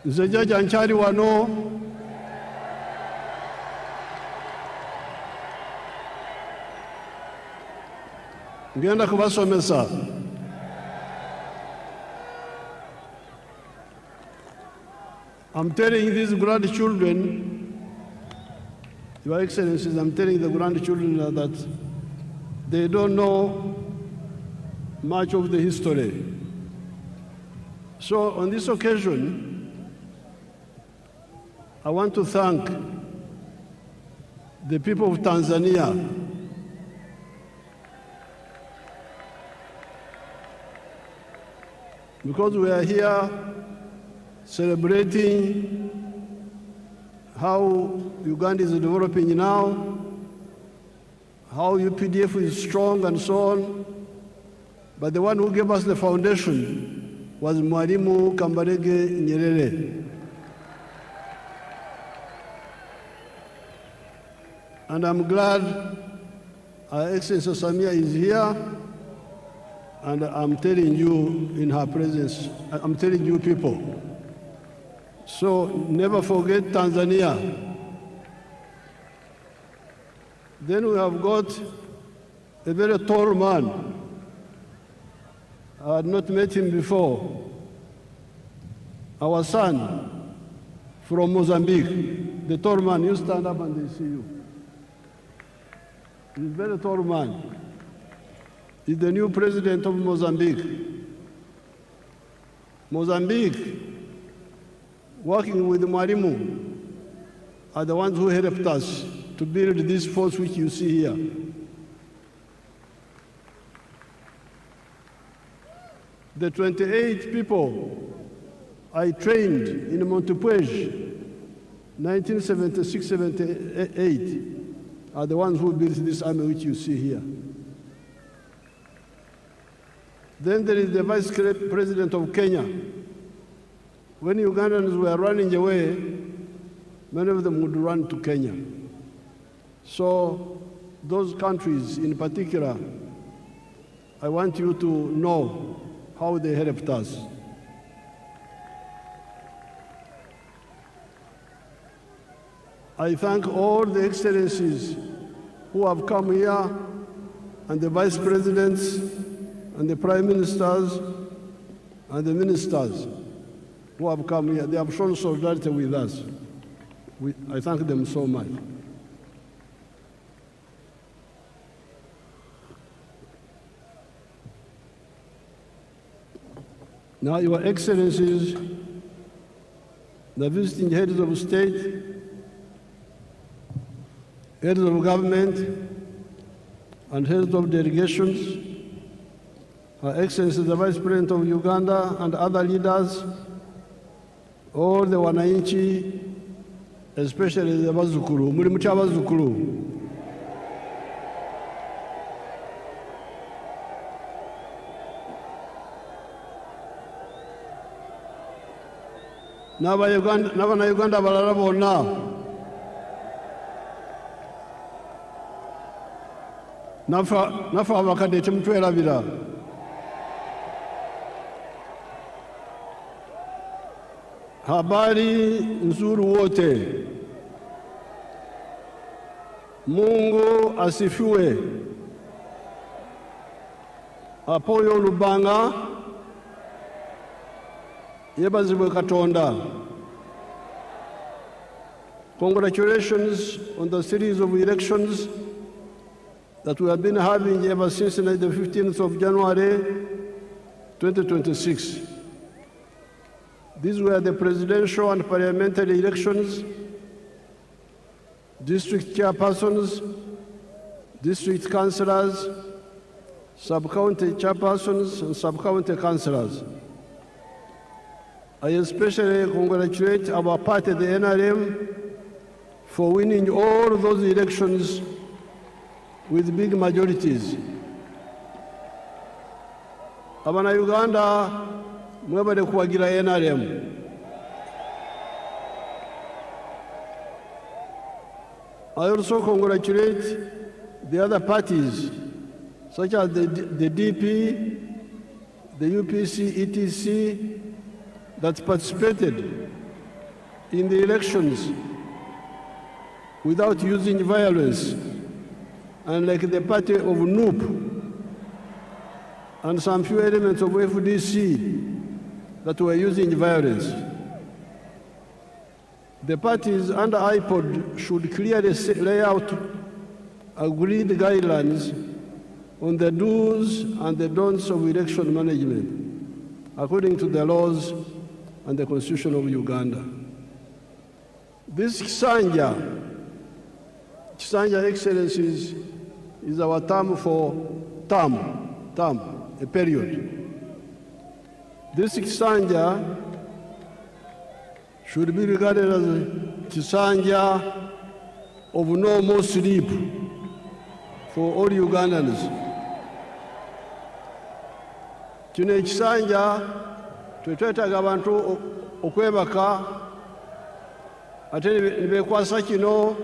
Nze jjajja nkyali wano ngenda kubasomesa. I'm telling these grandchildren, Your Excellencies, I'm telling the grandchildren that they don't know much of the history. So on this occasion, I want to thank the people of Tanzania because we are here celebrating how Uganda is developing now, how UPDF is strong and so on. But the one who gave us the foundation was Mwalimu Kambarage Nyerere. And I'm glad Her Excellency Samia is here, and I'm telling you in her presence, I'm telling you people. So never forget Tanzania. Then we have got a very tall man. I had not met him before. Our son from Mozambique, the tall man. You stand up and they see you. He's a very tall man. He's the new president of Mozambique. Mozambique, working with Mwalimu, are the ones who helped us to build this force which you see here. The 28 people I trained in Montepuez, 1976-78, are the ones who built this army which you see here. Then there is the Vice President of Kenya. When Ugandans were running away, many of them would run to Kenya. So those countries in particular, I want you to know how they helped us. I thank all the excellencies who have come here, and the vice presidents, and the prime ministers, and the ministers who have come here. They have shown solidarity with us. I thank them so much. Now, Your Excellencies, the visiting heads of state, heads of government, and heads of delegations, Her Excellency the Vice President of Uganda and other leaders, all the wananchi, especially the Bazukuru, muri mucha Bazukuru. N'Abanyayuganda balala bonna nafe abakadde temutwerabira. Habari nzuri wote. Mungu asifiwe. Apoyo Lubanga yebazibwe Katonda. Congratulations on the series of elections that we have been having ever since the 15th of January 2026. These were the presidential and parliamentary elections, district chairpersons, district councillors, sub-county chairpersons, and sub-county councillors. I especially congratulate our party, the NRM, for winning all those elections with big majorities. Abana-Uganda, mwebale kuwagira NRM. I also congratulate the other parties, such as the DP, the UPC, ETC, that participated in the elections without using violence, unlike the party of NUP and some few elements of FDC that were using violence. The parties under IPOD should clearly lay out agreed guidelines on the do's and the don'ts of election management, according to the laws and the Constitution of Uganda. This Kisanja, Excellencies, is our term for a period. This Kisanja should be regarded as a Kisanja of no more sleep for all Ugandans. Kino ekisanja twetwetaaga abantu okwebaka ate ne beekwasa kino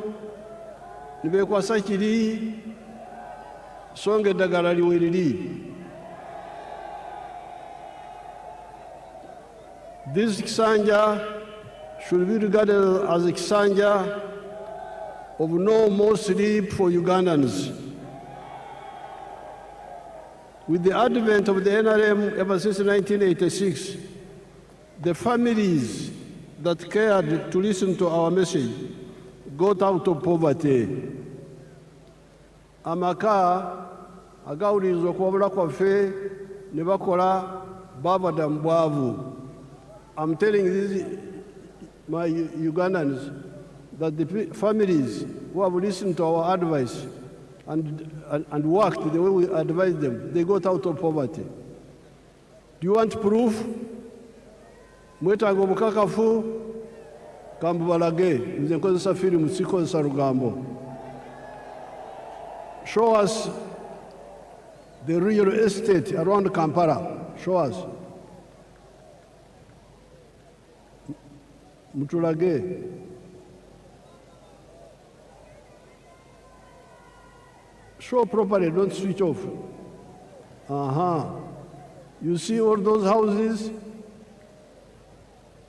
ne beekwasa kiri so nga eddagala liwe liri. This Kisanja should be regarded as a Kisanja of no more sleep for Ugandans. With the advent of the NRM ever since 1986, the families that cared to listen to our message got out of poverty. Amaka agawuliriza okwabula kwaffe ne bakola baabadda mu bwavu. I'm telling these my Ugandans that the families who have listened to our advice and worked the way we advised them, they got out of poverty. Do you want proof? Mwetaaga obukakafu kambubalage, nze nkozesa firimu sikozesa lugambo. Show us the real estate around Kampala. Show us. Mutulage. Show properly, don't switch off. You see all those houses?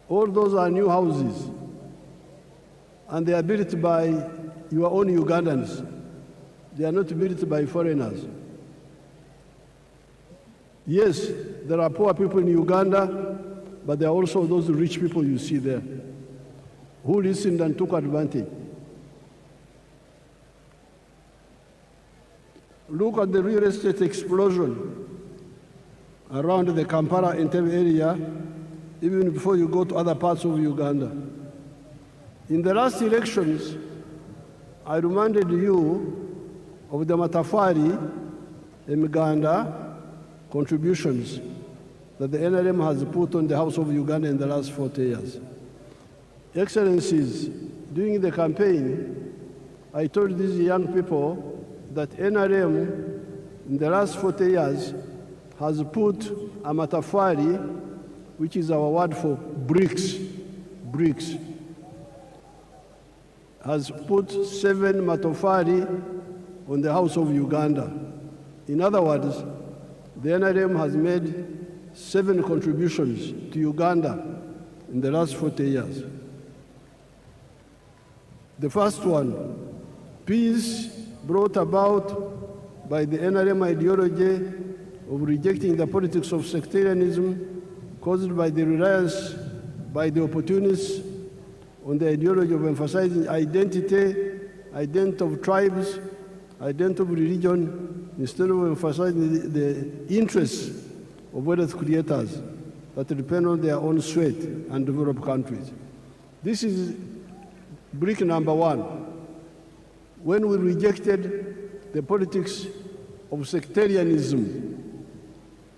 All those are new houses. And they are built by your own Ugandans. They are not built by foreigners. Yes, there are poor people in Uganda, but there are also those rich people you see there who listened and took advantage. Look at the real estate explosion around the Kampala Entebbe area, even before you go to other parts of Uganda. In the last elections, I reminded you of the Matafari Emiganda contributions that the NRM has put on the House of Uganda in the last 40 years. Excellencies, during the campaign, I told these young people that NRM in the last 40 years has put a matafari, which is our word for bricks, has put 7 matafari on the House of Uganda. In other words, the NRM has made 7 contributions to Uganda in the last 40 years. The first one, peace brought about by the NRM ideology of rejecting the politics of sectarianism caused by the reliance by the opportunists on the ideology of emphasizing identity of tribes, identity of religion, instead of emphasizing the interests of wealth creators that depend on their own sweat and develop countries. This is brick number 1. When we rejected the politics of sectarianism,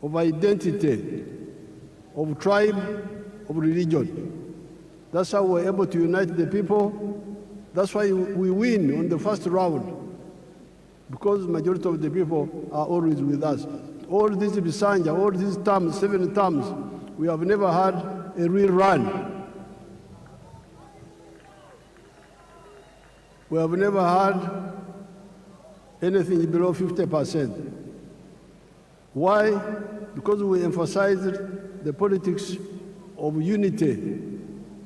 of identity, of tribe, of religion. That's how we're able to unite the people. That's why we win on the first round, because the majority of the people are always with us. All these Bisanja, all these terms, 7 terms, we have never had a real run. We have never had anything below 50%. Why? Because we emphasized the politics of unity,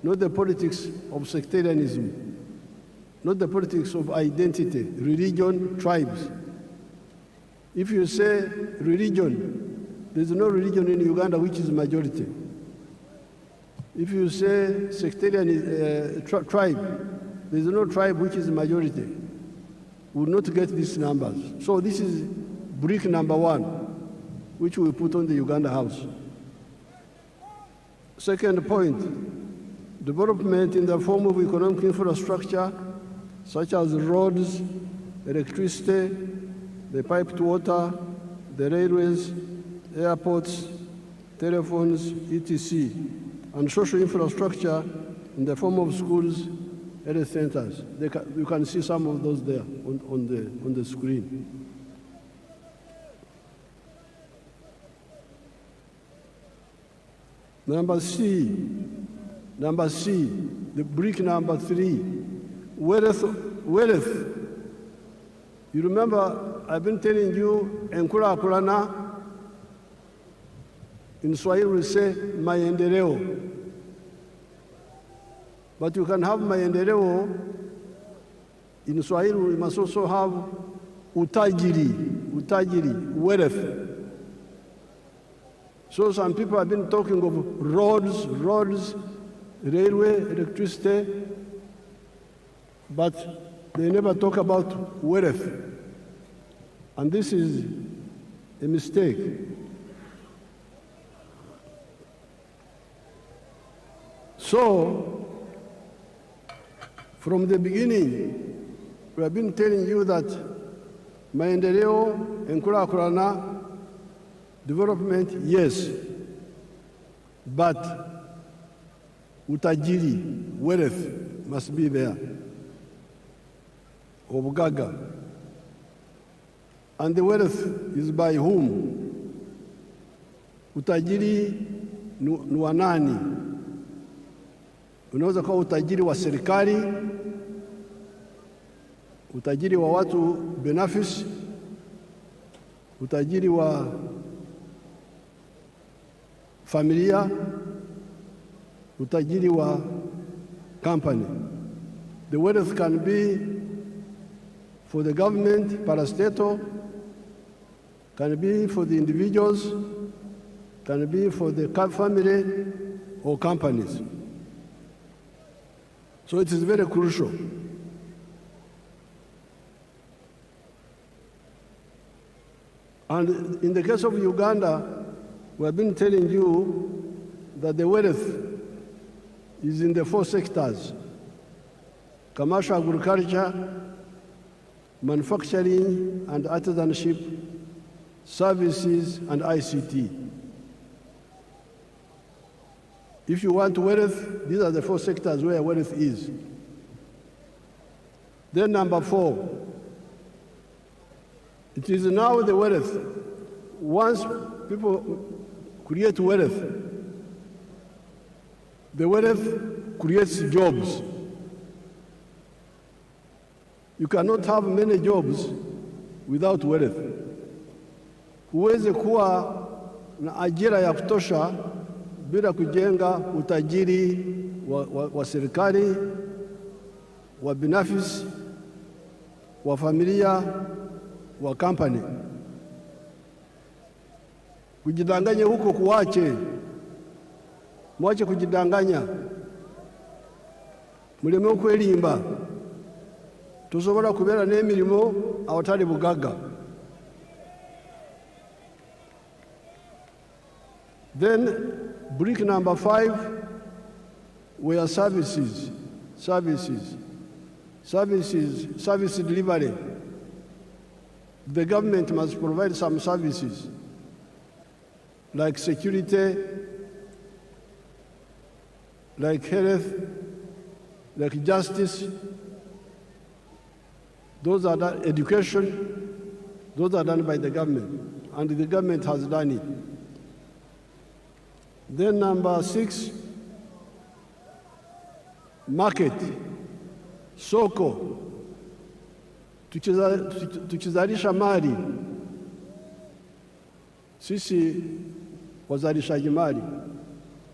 not the politics of sectarianism, not the politics of identity, religion, tribes. If you say religion, there's no religion in Uganda which is majority. If you say sectarian tribe, there's no tribe which is majority. We will not get these numbers. So this is brick number one, which we put on the Uganda House. Second point, development in the form of economic infrastructure, such as roads, electricity, the piped water, the railways, airports, telephones, etc., and social infrastructure in the form of schools, health centers. You can see some of those there on the screen. Number C, the brick number 3, wealth. You remember, I've been telling you, Enkula Kulana, in Swahili we say, maendeleo. But you can have maendeleo, in Swahili we must also have utajiri, wealth. So some people have been talking of roads, railway, electricity, but they never talk about wealth. And this is a mistake. So, from the beginning, we have been telling you that maendeleo, enkulakulana, development, yes, but utajiri, wealth, must be there. Obugaga. And the wealth is by whom? Utajiri ni wa nani? Unaweza kuwa utajiri wa serikali, utajiri wa watu binafsi, utajiri wa familia, utajiri wa company. The wealth can be for the government, parastatal, can be for the individuals, can be for the family or companies. So it is very crucial. And in the case of Uganda, we have been telling you that the wealth is in the 4 sectors: commercial agriculture, manufacturing and artisanship, services, and ICT. If you want wealth, these are the 4 sectors where wealth is. Then number 4, it is now the wealth. Once people create wealth, the wealth creates jobs. You cannot have many jobs without wealth. Huwezi kuwa na ajira ya kutosha bila kujenga utajiri wa serikali, wa binafsi, wa familia, wa company. Kujidanganya huko kuache. Mwache kujidanganya. Muleme kwelimba. Tusobola kubera n'emirimo awatali bugaga. Then brick number 5 were services. Service delivery. The government must provide some services like security, like health, like justice. Those are done, education, those are done by the government, and the government has done it. Then number 6, market, soko, tukizalisha mali, sisi wazalishaji mali,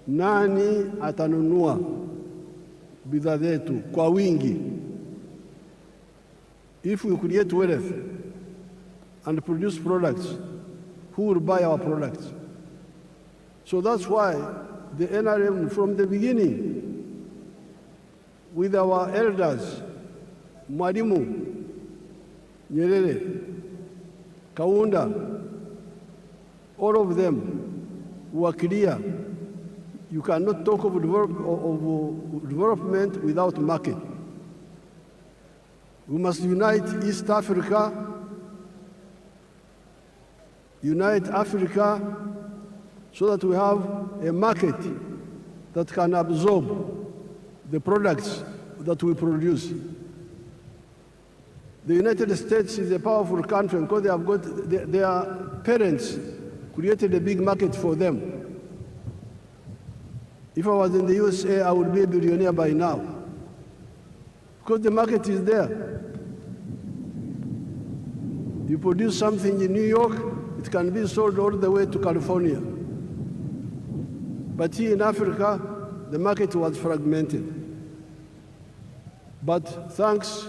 nani atanunua? bidhaa zetu kwa wingi. If we create wealth and produce products, who will buy our products? So that's why the NRM, from the beginning, with our elders, Mwalimu, Nyerere, Kaunda, all of them were clear. You cannot talk of development without market. We must unite East Africa, unite Africa, so that we have a market that can absorb the products that we produce. The United States is a powerful country because they have got their parents created a big market for them. If I was in the USA, I would be a billionaire by now, because the market is there. You produce something in New York, it can be sold all the way to California. But here in Africa, the market was fragmented. But thanks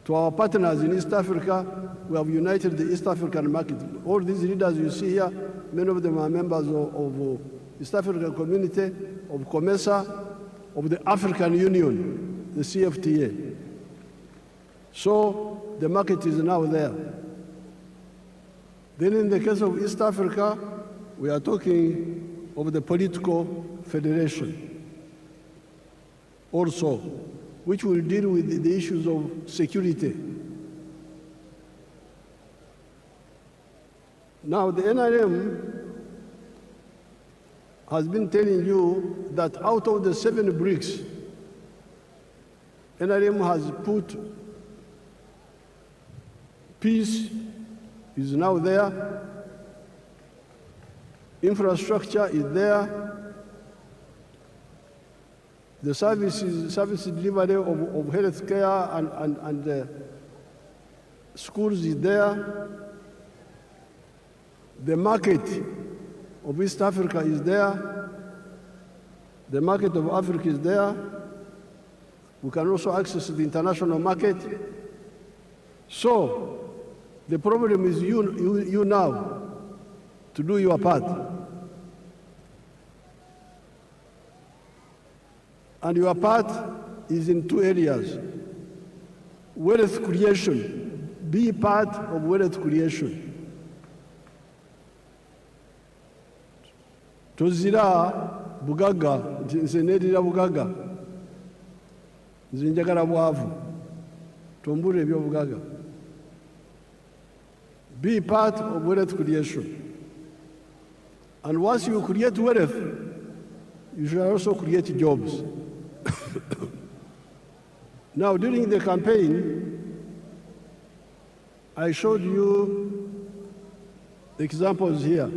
to our partners in East Africa, we have united the East African market. All these leaders you see here, many of them are members of East African Community, of COMESA, of the African Union, the CFTA. So the market is now there. Then in the case of East Africa, we are talking of the political federation also, which will deal with the issues of security. Now, the NRM has been telling you that out of the 7 bricks, NRM has put peace is now there, infrastructure is there, the service delivery of health care and schools is there, the market of East Africa is there, the market of Africa is there, we can also access the international market. So the problem is you now to do your part. And your part is in 2 areas. Wealth creation. Be part of wealth creation. Tozira bugaga, nze neerira bugaga. Nze njagala bwavu. Tombula ebyobugaga. Be part of wealth creation. And once you create wealth, you should also create jobs. Now, during the campaign, I showed you examples here.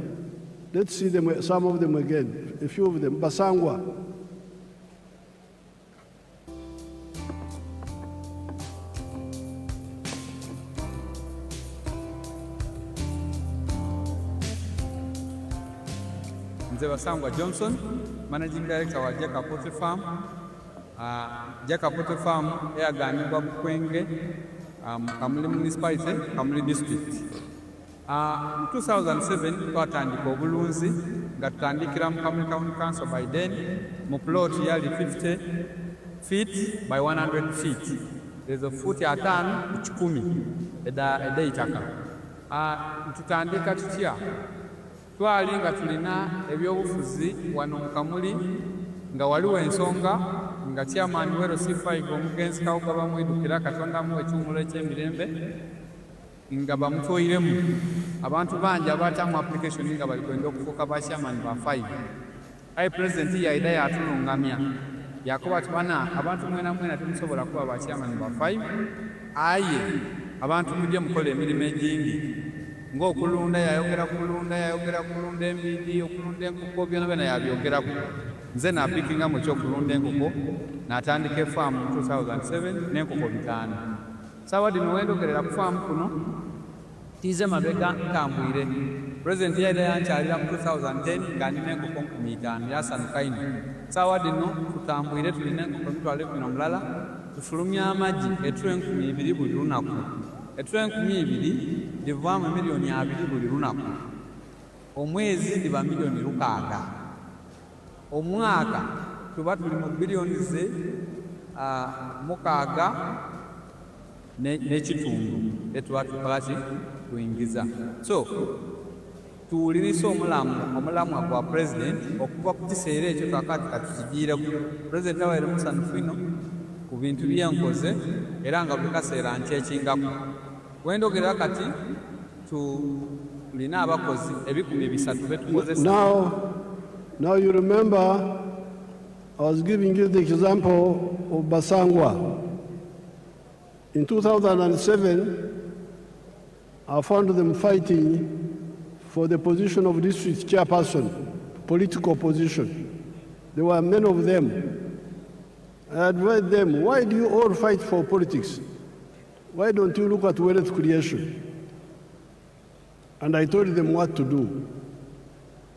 Let's see them, some of them again, a few of them. Basangwa. Basangwa Johnson, Managing Director wa Jaka Poultry Farm. Jaka Poultry Farm yaganibwa Bukwenge, Kamuli Municipality, Kamuli District. 2007 twatandika obulunzi nga tutandikira mu Kamuli County Council by then mu plot yali 50 feet by 100 feet. There's a foot atano ku 10 ed'eitaka. Tutandika tutya twali nga tulina ebyobufuzi wano mu Kamuli nga waliwo ensonga nga chairman wero C5 omugenzi Kaguta bamwidukira Katonda mu ekyumulo eky'emirembe nga bamutoyiremu abantu bangi abaatamu application nga bali kwenda okufuuka ba chairman ba 5. Aye president yaida yatulungamya yakuba tubana abantu mwena tumusobola kuba ba chairman ba 5. Aye abantu mujje mukola emirimu egingi ng'okulunda yayogera kulunda embidi okulunda enkoko byonna yabyogerako. Nze napikinga mu kyokulunda enkoko n'atandika efaamu mu 2007 n'enkoko 5. Sawa dino wendogerera ku faamu kuno tize mabega nkambwire. President yaida yankyalira mu 2010 nga nina enkoko 5 yasanuka ino. Sawa dino tutambwire tulina emitwalo 20 tufulumya amagi ettulo 200 buli lunaku. Ettulo 200 livaamu miliyoni 2 buli lunaku. Omwezi liba miliyoni 6. Omwaka tuba tuli mu biliyoni ze 6 n'ekitundu etuba tuyingiza. So tuwuliriza omulamwa gwa president okuva ku kiseera ekyo kakati katukigiireko. President abaire musanyufu ino ku bintu byenkoze era nga buli kaseera nkyekingako. Wendogera kati tulina abakozi 300 betukozesa. Now you remember I was giving you the example of Basangwa. In 2007, I found them fighting for the position of district chairperson, political position. There were many of them. I advised them, why do you all fight for politics? Why don't you look at wealth creation? And I told them what to do,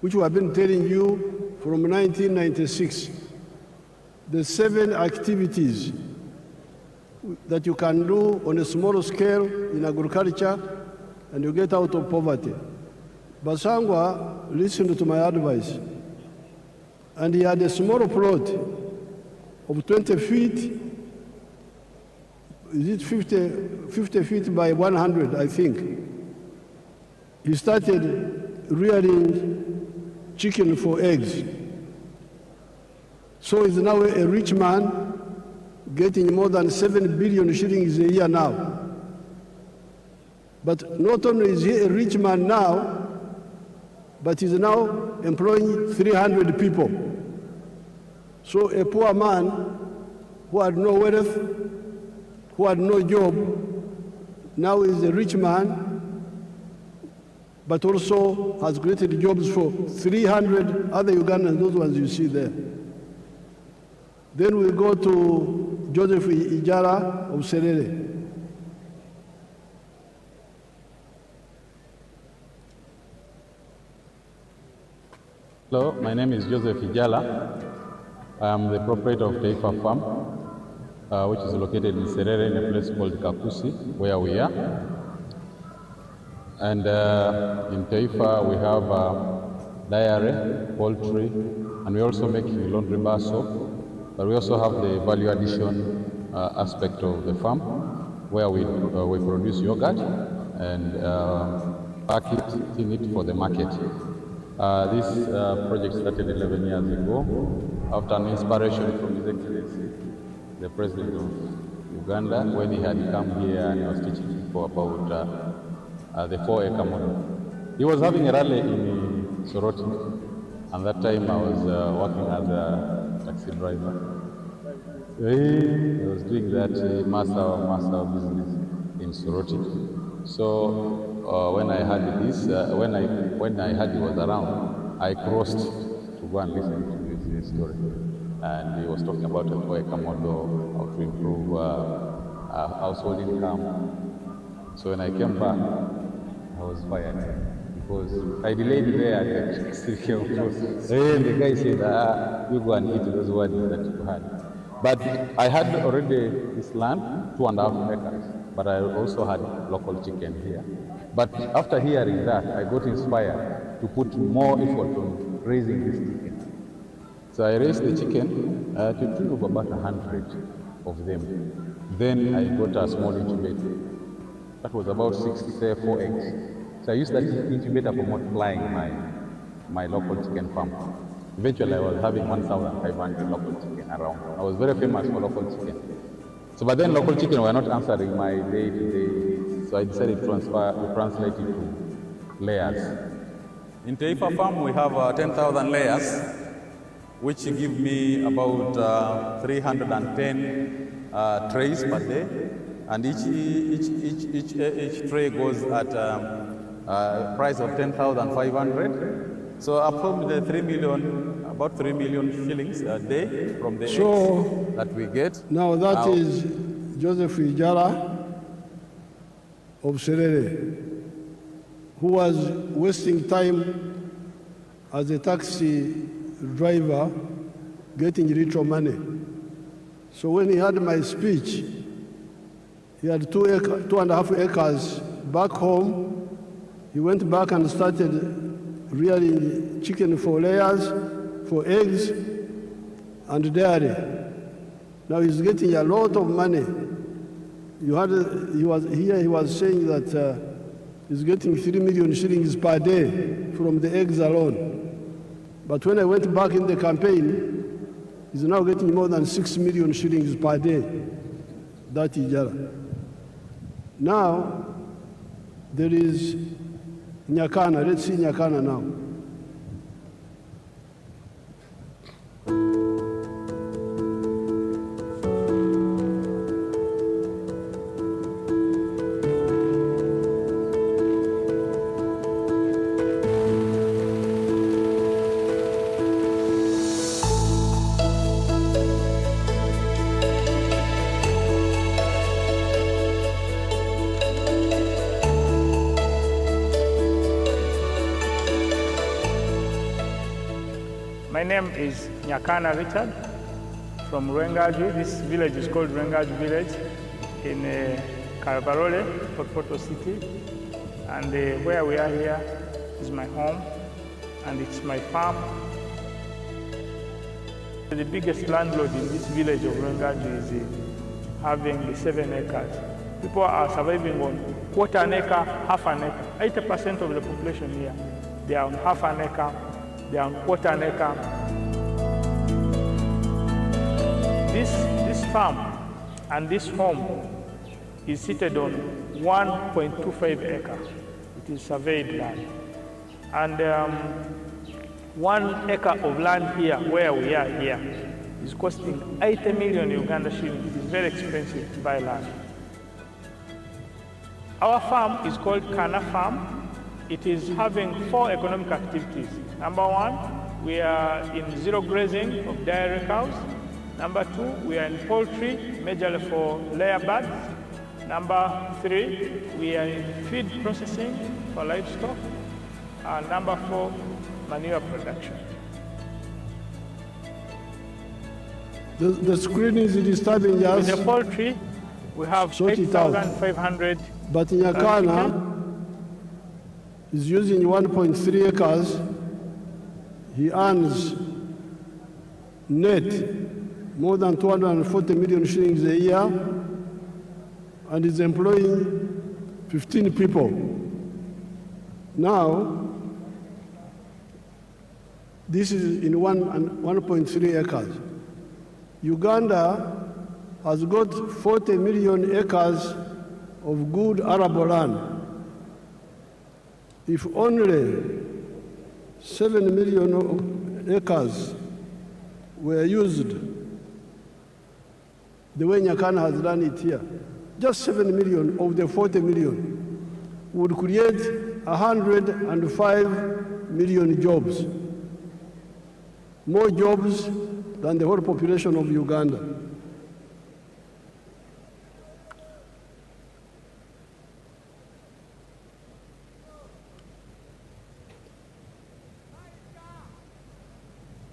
which we have been telling you from 1996. The 7 activities that you can do on a small scale in agriculture and you get out of poverty. Basangwa listened to my advice, and he had a small plot of 20 feet, is it 50 feet by 100, I think. He started rearing chicken for eggs. So he's now a rich man, getting more than 7 billion shillings a year now. But not only is he a rich man now, but he's now employing 300 people. So a poor man who had no wealth, who had no job, now is a rich man, but also has created jobs for 300 other Ugandans, those ones you see there. Then we go to Joseph Ijara of Serere. Hello, my name is Joseph Ijala. I am the proprietor of Taifa Farm, which is located in Serere in a place called Kakusi, where we are. And in Taifa we have dairy, poultry, and we also make laundry bar soap. But we also have the value addition aspect of the farm, where we produce yogurt and packaging it for the market. This project started 11 years ago after an inspiration from His Excellency, the President of Uganda, when he had come here and was teaching people about the 4-acre model. He was having a rally in Soroti, and that time I was working as a taxi driver. He was doing that master business in Soroti. So when I heard this, when I heard he was around, I crossed to go and listen to his story. And he was talking about a 4-acre model, how to improve household income. So when I came back, I was fired because I delayed there at the the guy said, you go and eat those words that you had. But I had already this land, 2.5 acres, but I also had local chicken here. But after hearing that, I got inspired to put more effort on raising this chicken. So I raised the chicken to the tune of about 100 of them. Then I got a small incubator. That was about 64 eggs. So I used that incubator for multiplying my local chicken farm. Eventually I was having 1,500 local chicken around. I was very famous for local chicken. So but then local chicken were not answering my day-to-day needs. So I decided to translate it to layers. In Taifa Farm we have 10,000 layers, which give me about 310 trays per day. And each tray goes at a price of 10,500. So approximately 3 million, about 3 million shillings a day from the eggs that we get. Now that is Joseph Ijara of Serere, who was wasting time as a taxi driver getting little money. So when he heard my speech, he had 2.5 acres back home. He went back and started rearing chicken for layers, for eggs, and dairy. Now he's getting a lot of money. He was saying that he's getting 3 million shillings per day from the eggs alone. But when I went back in the campaign, he's now getting more than 6 million shillings per day. That Ijara. Now, there is Nyakana. Let's see Nyakana now. My name is Nyakana Richard from Rwengaju. This village is called Rwengaju village in Karabarole, Poto City. And where we are here is my home and it's my farm. The biggest landlord in this village of Rwengaju is having 7 acres. People are surviving on quarter an acre, half an acre. 80% of the population here, they are on half an acre. They are on quarter an acre. This farm and this home is seated on 1.25 acres. It is surveyed land. And 1 acre of land here, where we are here, is costing 80 million Uganda shillings. It is very expensive to buy land. Our farm is called Kana Farm. It is having 4 economic activities. Number 1, we are in zero grazing of dairy cows. Number 2, we are in poultry, majorly for layer birds. Number 3, we are in feed processing for livestock. And number 4, manure production. The screen is disturbing us. In the poultry, we have 8,500. But in Nyakana, he's using 1.3 acres. He earns net more than 240 million shillings a year and is employing 15 people. Now, this is in 1.3 acres. Uganda has got 40 million acres of good arable land. If only 7 million acres were used the way Nyakana has done it here, just 7 million of the 40 million would create 105 million jobs, more jobs than the whole population of Uganda.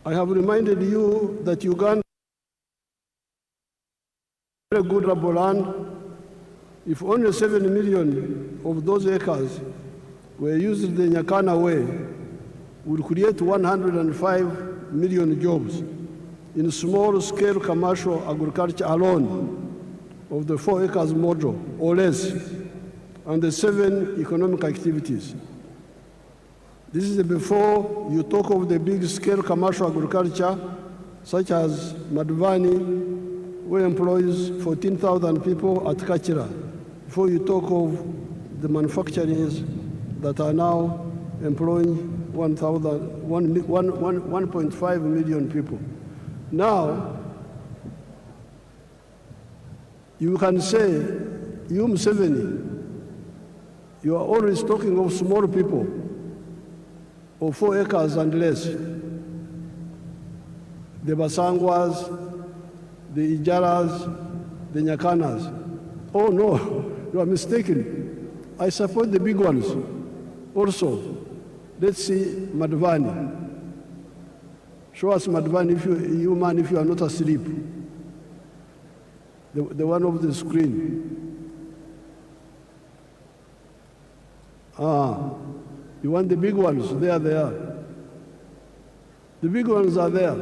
I have reminded you that Uganda has very good arable land. If only 7 million of those acres were used the Nyakana way, would create 105 million jobs in small-scale commercial agriculture alone of the 4 acres model or less, and the 7 economic activities. This is before you talk of the big-scale commercial agriculture, such as Madvani, where employs 14,000 people at Kachira, before you talk of the manufacturers that are now employing 1.5 million people. Now, you can say, you Museveni, you are always talking of small people, of 4 acres and less. The Basangwas, the Ijaras, the Nyakanas. Oh no, you are mistaken. I support the big ones also. Let's see Madvani. Show us Madvan if you man, if you are not asleep. The one of the screen. You want the big ones? They are there. The big ones are there.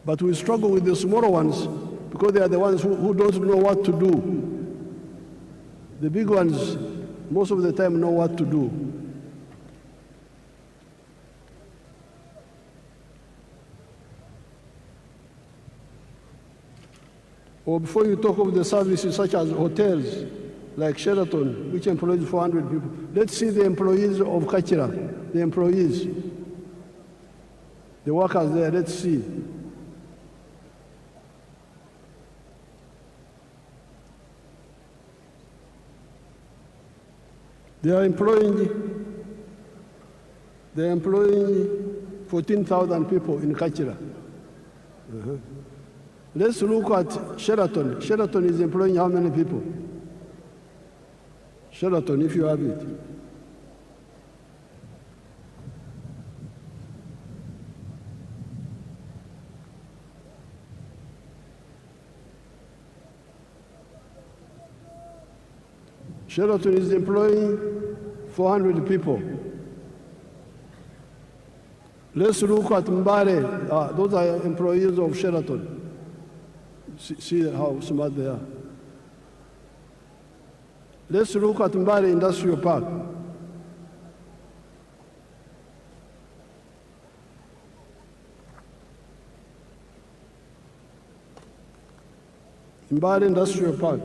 But we struggle with the smaller ones because they are the ones who don't know what to do. The big ones, most of the time, know what to do. Or before you talk of the services such as hotels, like Sheraton, which employs 400 people, let's see the employees of Kachira, the employees, the workers there, let's see. They are employing 14,000 people in Kachira. Let's look at Sheraton. Sheraton is employing how many people? Sheraton, if you have it. Sheraton is employing 400 people. Let's look at Mbare. Those are employees of Sheraton. See how smart they are. Let's look at Mbare Industrial Park. Mbare Industrial Park.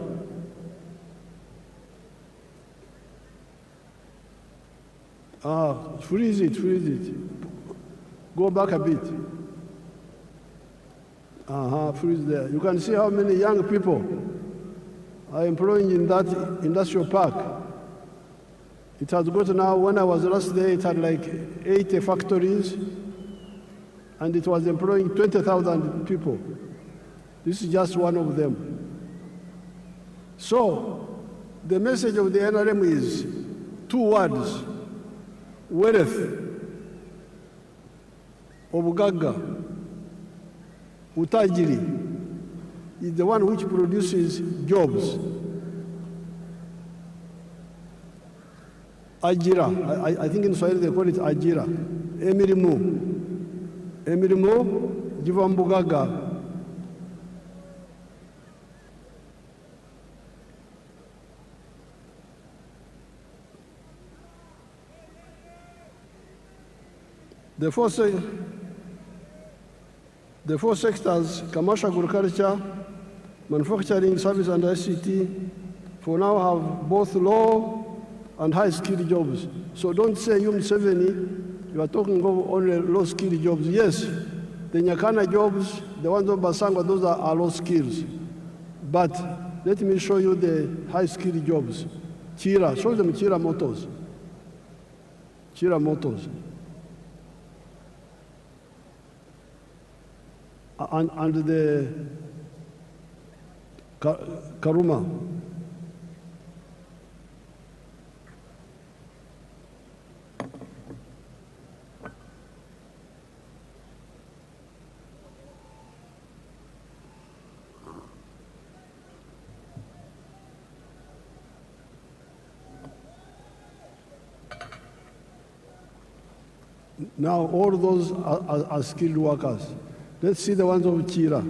Freeze it. Go back a bit. Freeze there. You can see how many young people are employing in that industrial park. It has got now, when I was last there, it had like 80 factories, and it was employing 20,000 people. This is just one of them. So, the message of the NRM is 2 words: wealth, obugagga. Utajiri is the one which produces jobs. Ajira, I think in Swahili they call it ajira. Emirimu, jivambugaga. The four sectors, commercial agriculture, manufacturing, service, and ICT, for now have both low and high-skilled jobs. So don't say, you Museveni, you are talking of only low-skilled jobs. Yes, the Nyakana jobs, the ones of Basangwa, those are low skills. But let me show you the high-skilled jobs. Chira, show them Chira Motors. Chira Motors. And the Karuma. Now all those are skilled workers. Let's see the ones of Chira.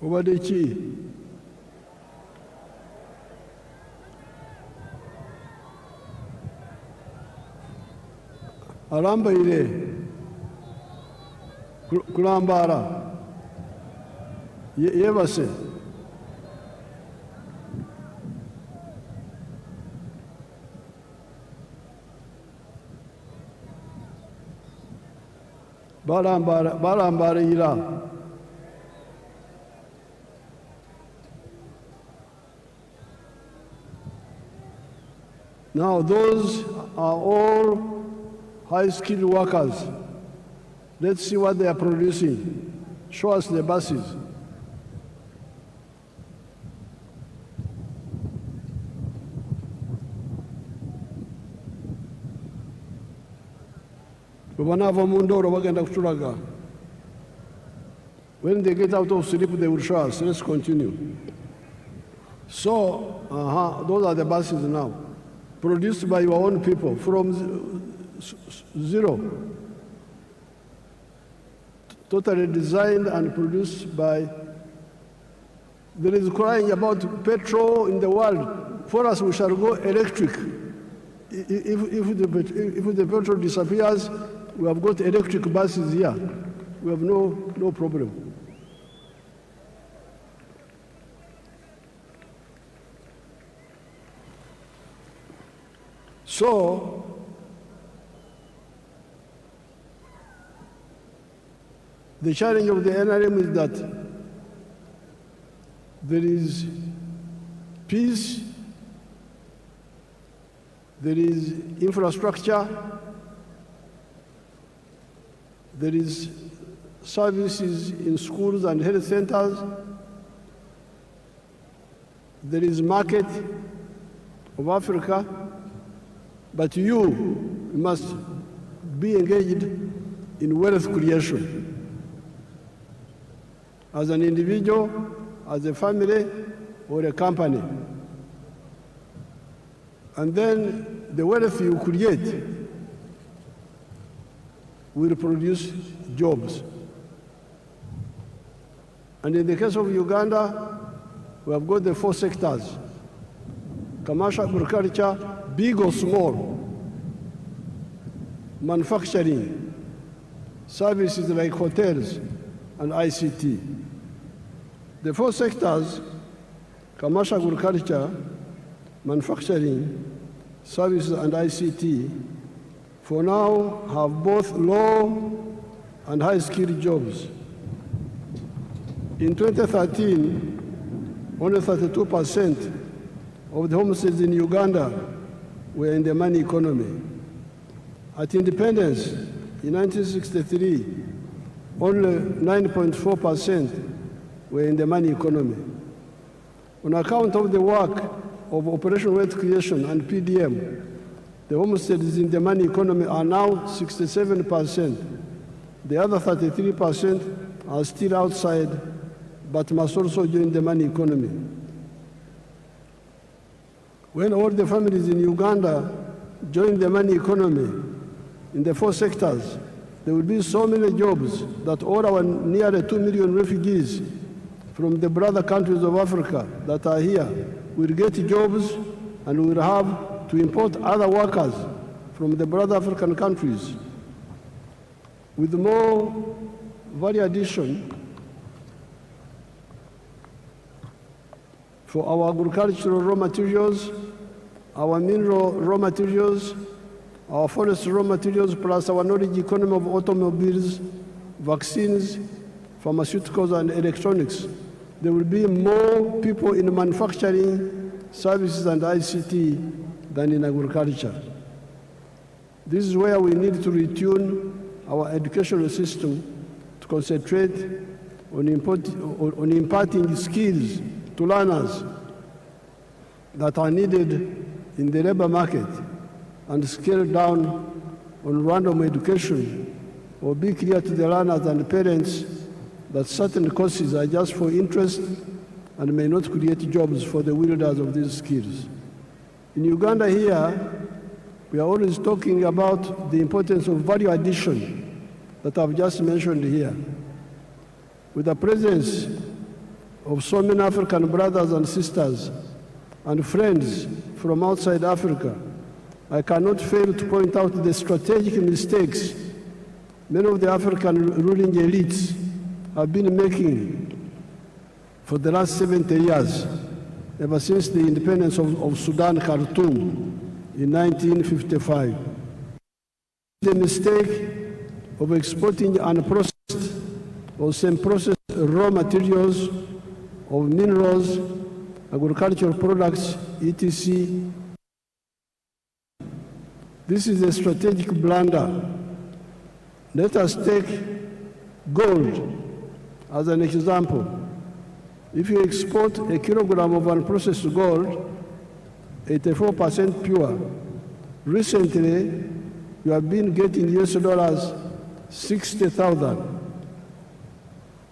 Obade chi? Alamba ile kulambara yebase barambarira. Now those are all high-skilled workers. Let's see what they are producing. Show us the buses. When they get out of sleep, they will show us. Let's continue. So, those are the buses now, produced by your own people from zero. Totally designed and produced by. There is crying about petrol in the world. For us, we shall go electric. If the petrol disappears, we have got electric buses here. We have no problem. So, the challenge of the NRM is that there is peace, there is infrastructure, there is services in schools and health centers, there is market of Africa, but you must be engaged in wealth creation. As an individual, as a family, or a company. And then the wealth you create will produce jobs. And in the case of Uganda, we have got the 4 sectors: commercial, agriculture, big or small, manufacturing, services like hotels, and ICT. The 4 sectors, commercial, agriculture, manufacturing, services, and ICT, for now have both low and high-skilled jobs. In 2013, only 32% of the homesteads in Uganda were in the money economy. At independence, in 1963, only 9.4% were in the money economy. On account of the work of Operation Wealth Creation and PDM, the homesteads in the money economy are now 67%. The other 33% are still outside, but must also join the money economy. When all the families in Uganda join the money economy in the 4 sectors, there will be so many jobs that all our nearly 2 million refugees from the brother countries of Africa that are here will get jobs, and we will have to import other workers from the brother African countries. With more value addition for our agricultural raw materials, our mineral raw materials, our forest raw materials, plus our knowledge economy of automobiles, vaccines, pharmaceuticals, and electronics. There will be more people in manufacturing, services, and ICT than in agriculture. This is where we need to retune our educational system to concentrate on imparting skills to learners that are needed in the labor market, and scale down on random education, or be clear to the learners and parents that certain courses are just for interest and may not create jobs for the wielders of these skills. In Uganda here, we are always talking about the importance of value addition that I've just mentioned here. With the presence of so many African brothers and sisters and friends from outside Africa, I cannot fail to point out the strategic mistakes many of the African ruling elites have been making for the last 70 years, ever since the independence of Sudan, Khartoum, in 1955. The mistake of exporting unprocessed or semi-processed raw materials of minerals, agricultural products, etc. This is a strategic blunder. Let us take gold as an example. If you export a kilogram of unprocessed gold, 84% pure, recently you have been getting US dollars 60,000.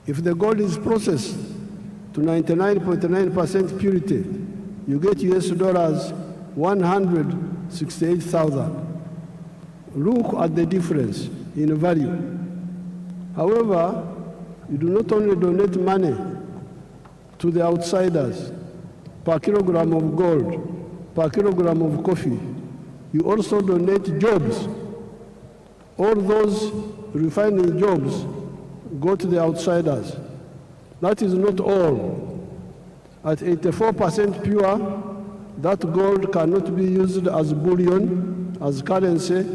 If the gold is processed to 99.9% purity, you get US dollars 168,000. Look at the difference in value. However, you do not only donate money to the outsiders per kilogram of gold, per kilogram of coffee, you also donate jobs. All those refining jobs go to the outsiders. That is not all. At 84% pure, that gold cannot be used as bullion, as currency,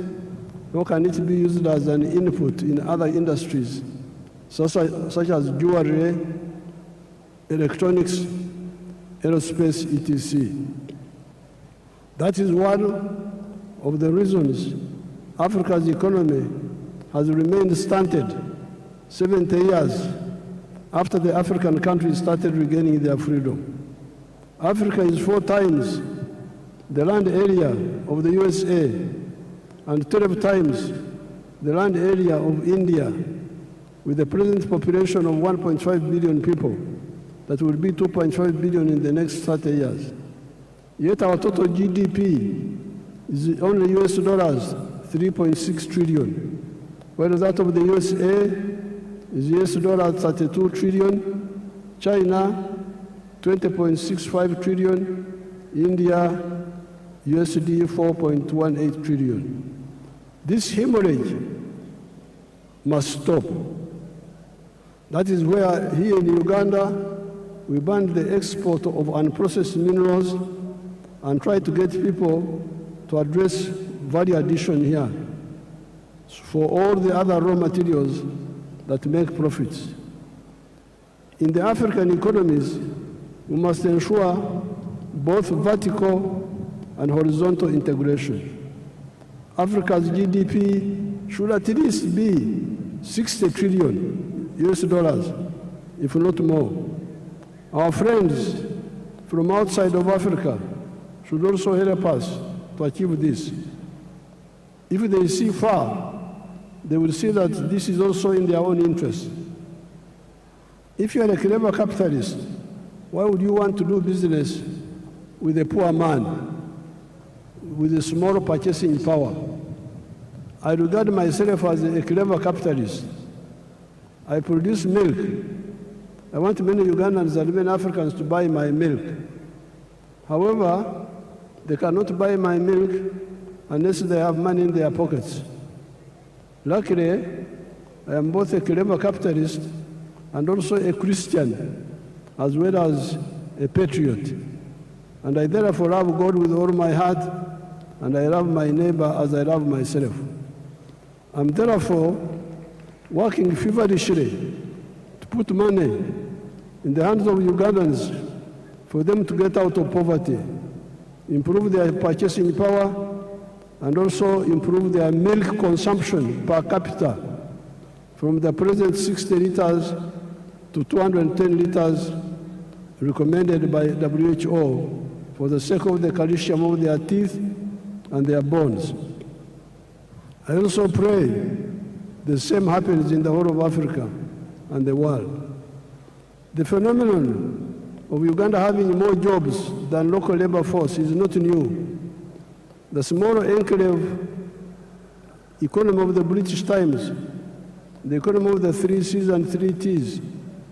nor can it be used as an input in other industries, such as jewelry, electronics, aerospace, etc. That is one of the reasons Africa's economy has remained stunted 70 years after the African countries started regaining their freedom. Africa is 4 times the land area of the USA and 12 times the land area of India, with a present population of 1.5 billion people that will be 2.5 billion in the next 30 years. Yet our total GDP is only US dollars 3.6 trillion, while that of the USA is US dollars 32 trillion, China 20.65 trillion, India USD 4.18 trillion. This hemorrhage must stop. That is where here in Uganda we banned the export of unprocessed minerals and try to get people to address value addition here for all the other raw materials that make profits. In the African economies, we must ensure both vertical and horizontal integration. Africa's GDP should at least be 60 trillion US dollars, if not more. Our friends from outside of Africa should also help us to achieve this. If they see far, they will see that this is also in their own interest. If you are a clever capitalist, why would you want to do business with a poor man with a small purchasing power? I regard myself as a clever capitalist. I produce milk. I want many Ugandans and many Africans to buy my milk. However, they cannot buy my milk unless they have money in their pockets. Luckily, I am both a clever capitalist and also a Christian, as well as a patriot. And I therefore love God with all my heart, and I love my neighbor as I love myself. I'm therefore working feverishly to put money in the hands of Ugandans for them to get out of poverty, improve their purchasing power, and also improve their milk consumption per capita from the present 60 liters to 210 liters recommended by WHO for the sake of the calcium of their teeth and their bones. I also pray the same happens in the whole of Africa and the world. The phenomenon of Uganda having more jobs than local labor force is not new. The small enclave economy of the British times, the economy of the 3 C's and 3 T's,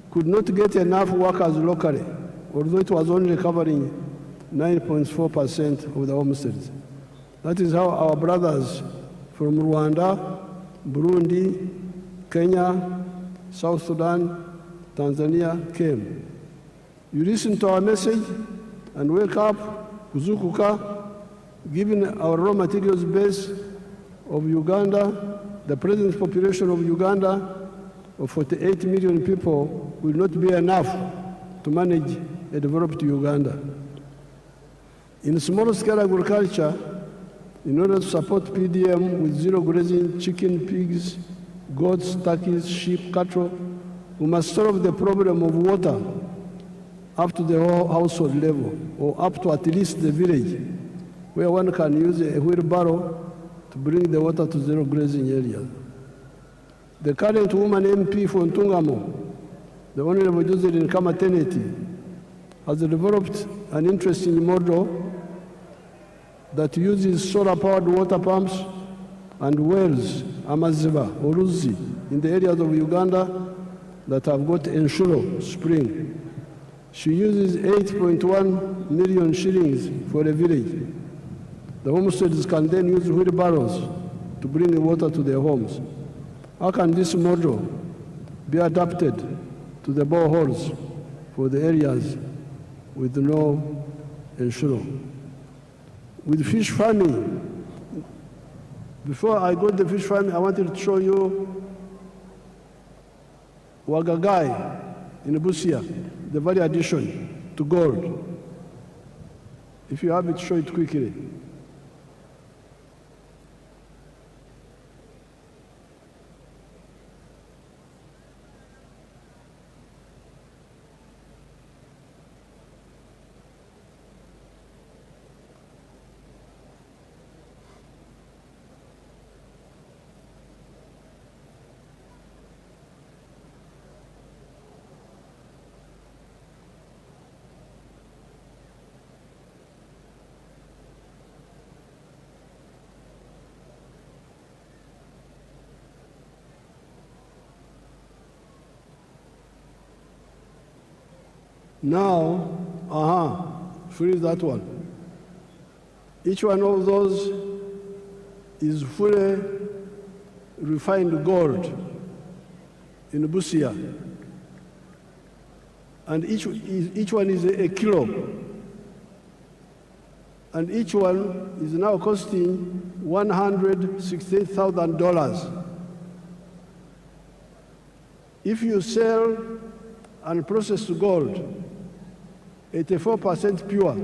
could not get enough workers locally, although it was only covering 9.4% of the homesteads. That is how our brothers from Rwanda, Burundi, Kenya, South Sudan, Tanzania came. You listen to our message and wake up, kuzukuka, given our raw materials base of Uganda, the present population of Uganda of 48 million people will not be enough to manage a developed Uganda. In small-scale agriculture, in order to support PDM with zero grazing chicken, pigs, goats, turkeys, sheep, cattle, we must solve the problem of water up to the whole household level, or up to at least the village, where one can use a wheelbarrow to bring the water to zero grazing areas. The current woman MP for Ntungamo, the Honorable Josephine Kamateneti, has developed an interesting model that uses solar-powered water pumps and wells, Amaziba or Ruzi, in the areas of Uganda that have got Enshuro spring. She uses 8.1 million shillings for a village. The homesteads can then use wheelbarrows to bring the water to their homes. How can this model be adapted to the boreholes for the areas with no Enshuro? With fish farming, before I go to the fish farming, I wanted to show you Wagagai in Busia, the value addition to gold. If you have it, show it quickly. Now, freeze that one. Each one of those is fully refined gold in Busia. And each one is a kilo. And each one is now costing $168,000. If you sell and process gold, 84% pure,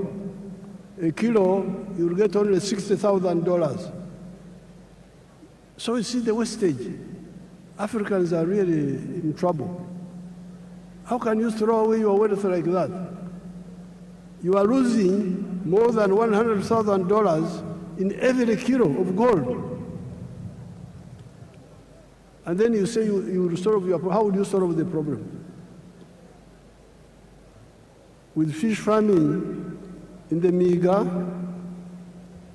a kilo, you will get only $60,000. So you see the wastage. Africans are really in trouble. How can you throw away your wealth like that? You are losing more than $100,000 in every kilo of gold. And then you say you will solve your problem. How will you solve the problem? With fish farming in the Miga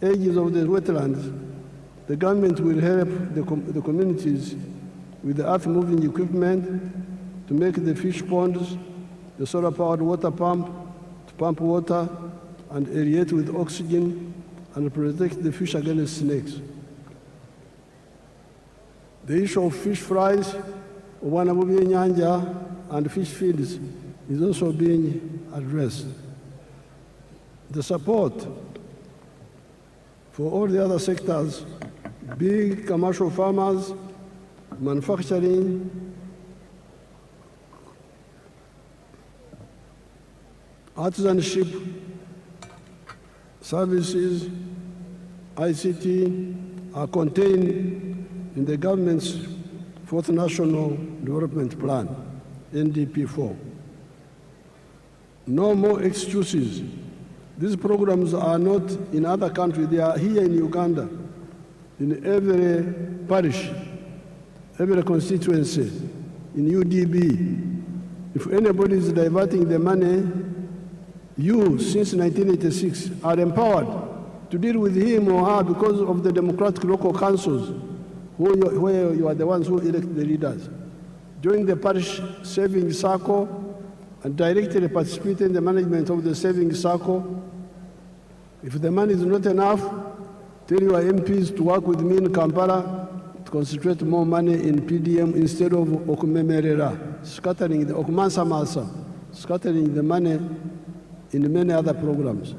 edges of the wetlands, the government will help the communities with the earth-moving equipment to make the fish ponds, the solar-powered water pump, to pump water and aerate with oxygen and protect the fish against snakes. The issue of fish fries, nyanja, and fish feeds is also being addressed. The support for all the other sectors, big commercial farmers, manufacturing, artisanship, services, ICT, are contained in the government's Fourth National Development Plan, NDP4. No more excuses. These programs are not in other countries. They are here in Uganda, in every parish, every constituency, in UDB. If anybody is diverting the money, you, since 1986, are empowered to deal with him or her because of the democratic local councils, where you are the ones who elect the leaders. Join the parish savings circle and directly participate in the management of the savings circle. If the money is not enough, tell your MPs to work with me in Kampala to concentrate more money in PDM instead of okumemerera, scattering the okumansamasa, scattering the money in many other programs.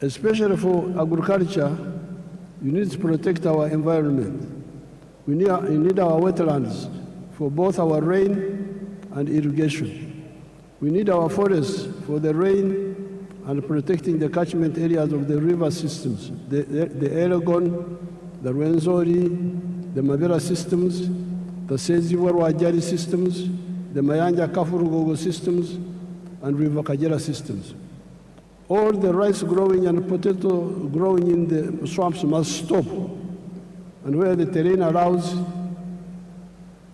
Especially for agriculture, you need to protect our environment. We need our wetlands for both our rain and irrigation. We need our forests for the rain and protecting the catchment areas of the river systems, the Elgon, the Rwenzori, the Mabera systems, the Seziwa-Rwajari systems, the Mayanja Kafurugogo systems, and River Kagera systems. All the rice growing and potato growing in the swamps must stop. And where the terrain allows,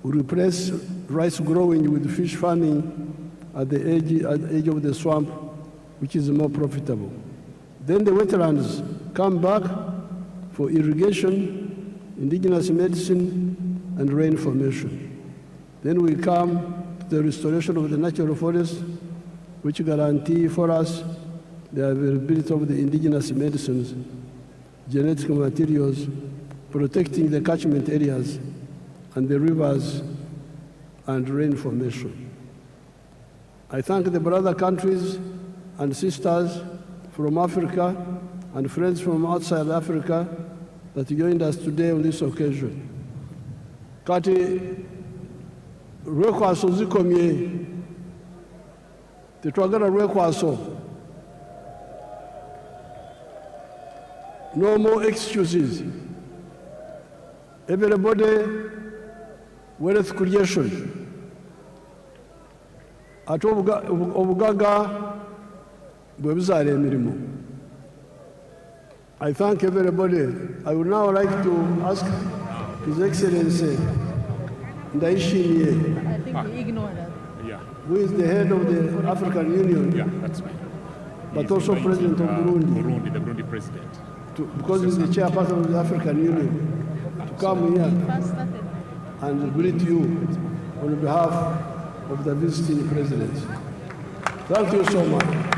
we replace rice growing with fish farming at the edge of the swamp, which is more profitable. Then the wetlands come back for irrigation, indigenous medicine, and rain formation. Then we come to the restoration of the natural forests, which guarantee for us the availability of the indigenous medicines, genetic materials, protecting the catchment areas and the rivers and rain formation. I thank the brother countries and sisters from Africa and friends from outside Africa that joined us today on this occasion. Kati rwekwaso zikomye, tetwagala rwekwaso. No more excuses. Everybody, wealth creation. Ate obugaga bwe buzaala emirimu. I thank everybody. I would now like to ask His Excellency Ndayishimiye, I think we ignore that. Yeah, who is the head of the African Union, yeah, that's right. but also President of Burundi, The Burundi president. because he's the chairperson of the African Union, to come here First started. and greet you on behalf of the visiting president. Thank you so much.